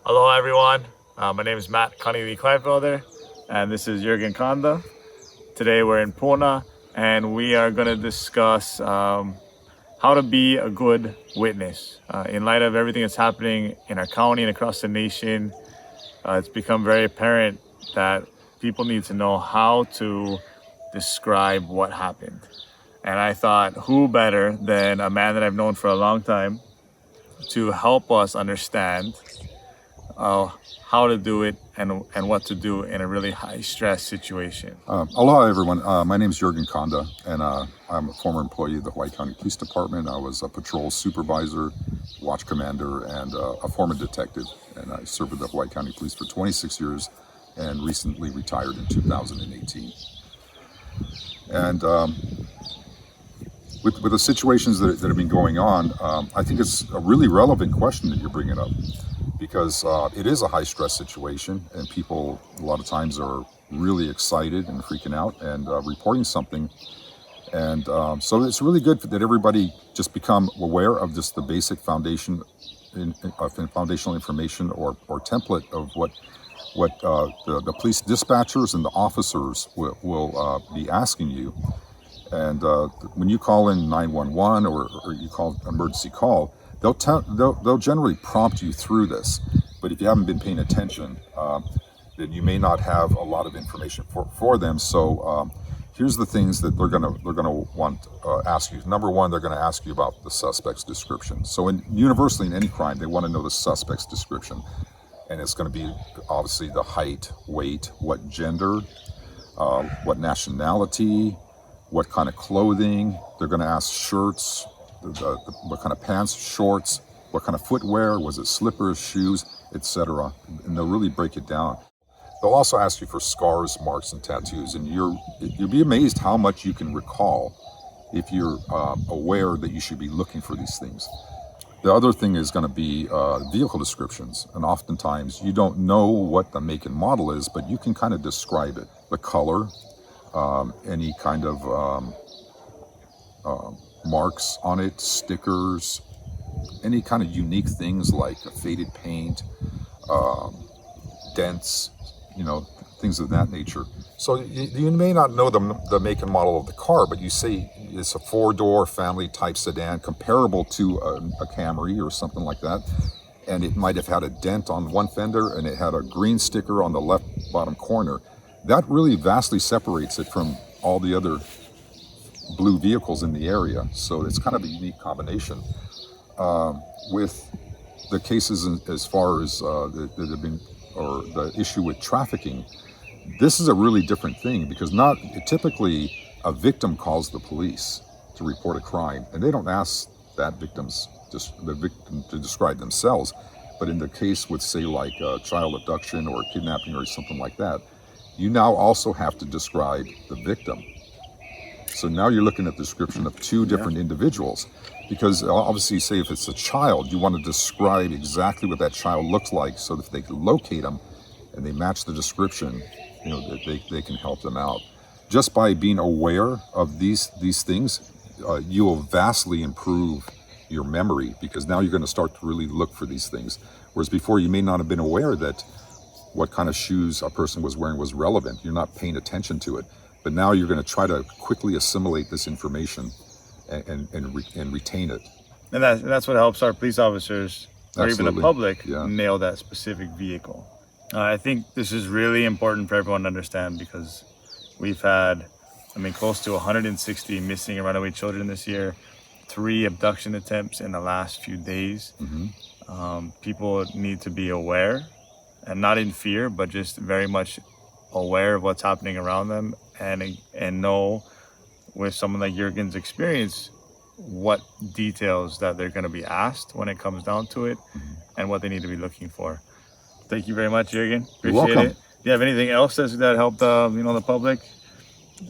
Hello, everyone. My name is Matt Cunningley Kleinfelder, and this is Jürgen Kanda. Today we're in Puna, and we are going to discuss how to be a good witness. In light of everything that's happening in our county and across the nation, it's become very apparent that people need to know how to describe what happened. And I thought, who better than a man that I've known for a long time to help us understand how to do it and what to do in a really high stress situation. Aloha everyone, my name is Jürgen Kanda, and I'm a former employee of the Hawaii County Police Department. I was a patrol supervisor, watch commander, and a former detective, and I served with the Hawaii County Police for 26 years and recently retired in 2018. And with the situations that have been going on, I think it's a really relevant question that you're bringing up, because it is a high stress situation, and people a lot of times are really excited and freaking out and reporting something. And so it's really good that everybody just become aware of just the basic foundational information or template of what the police dispatchers and the officers will be asking you. And when you call in 911 or you call emergency call, they'll generally prompt you through this. But if you haven't been paying attention, then you may not have a lot of information for them. So here's the things that they're gonna want ask you. Number one, they're gonna ask you about the suspect's description. So universally in any crime, they want to know the suspect's description, and it's going to be obviously the height, weight, what gender, what nationality, what kind of clothing. They're going to ask shirts, what kind of pants, shorts, what kind of footwear, was it slippers, shoes, etc. And they'll really break it down. They'll also ask you for scars, marks, and tattoos, and you'll be amazed how much you can recall if you're aware that you should be looking for these things. The other thing is going to be vehicle descriptions, and oftentimes you don't know what the make and model is, but you can kind of describe it. The color, any kind of marks on it, stickers, any kind of unique things like faded paint, dents, things of that nature. So you may not know the make and model of the car, but you say it's a 4-door family type sedan comparable to a Camry or something like that, and it might have had a dent on one fender and it had a green sticker on the left bottom corner. That really vastly separates it from all the other blue vehicles in the area. So it's kind of a unique combination. With the cases as far as that have been, or the issue with trafficking, this is a really different thing, because typically a victim calls the police to report a crime, and they don't ask the victim to describe themselves. But in the case with, say, like child abduction or kidnapping or something like that, you now also have to describe the victim. So now you're looking at the description of two different individuals, because obviously, say if it's a child, you want to describe exactly what that child looks like, so that if they can locate them and they match the description, that they can help them out. Just by being aware of these things, you will vastly improve your memory, because now you're going to start to really look for these things. Whereas before, you may not have been aware that what kind of shoes a person was wearing was relevant. You're not paying attention to it. But now you're going to try to quickly assimilate this information and retain it. And that's what helps our police officers, or Absolutely. even the public, Yeah. nail that specific vehicle. I think this is really important for everyone to understand, because we've had, close to 160 missing and runaway children this year, 3 abduction attempts in the last few days. Mm-hmm. People need to be aware, and not in fear, but just very much aware of what's happening around them, and know, with someone like Jürgen's experience, what details that they're going to be asked when it comes down to it, and what they need to be looking for. Thank you very much, Jürgen. Appreciate welcome. it. Do you have anything else that helped the public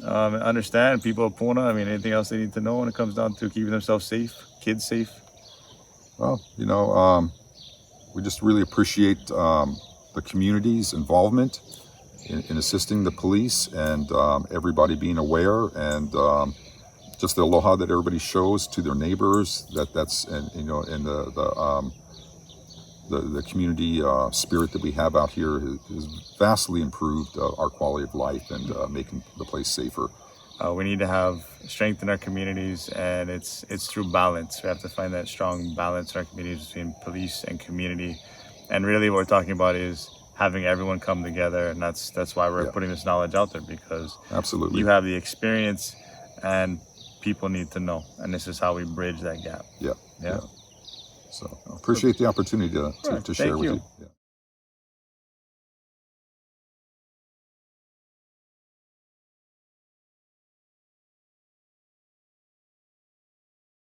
understand, people of Puna? Anything else they need to know when it comes down to keeping themselves safe, kids safe? Well, we just really appreciate the community's involvement in assisting the police, and everybody being aware, and just the aloha that everybody shows to their neighbors. That's and the community spirit that we have out here has vastly improved our quality of life and making the place safer. We need to have strength in our communities, and it's through balance. We have to find that strong balance in our communities between police and community. And really what we're talking about is having everyone come together, and that's why we're putting this knowledge out there, because Absolutely. you have the experience and people need to know, and this is how we bridge that gap. Yeah. Yeah. So appreciate the opportunity to share Thank with you. you.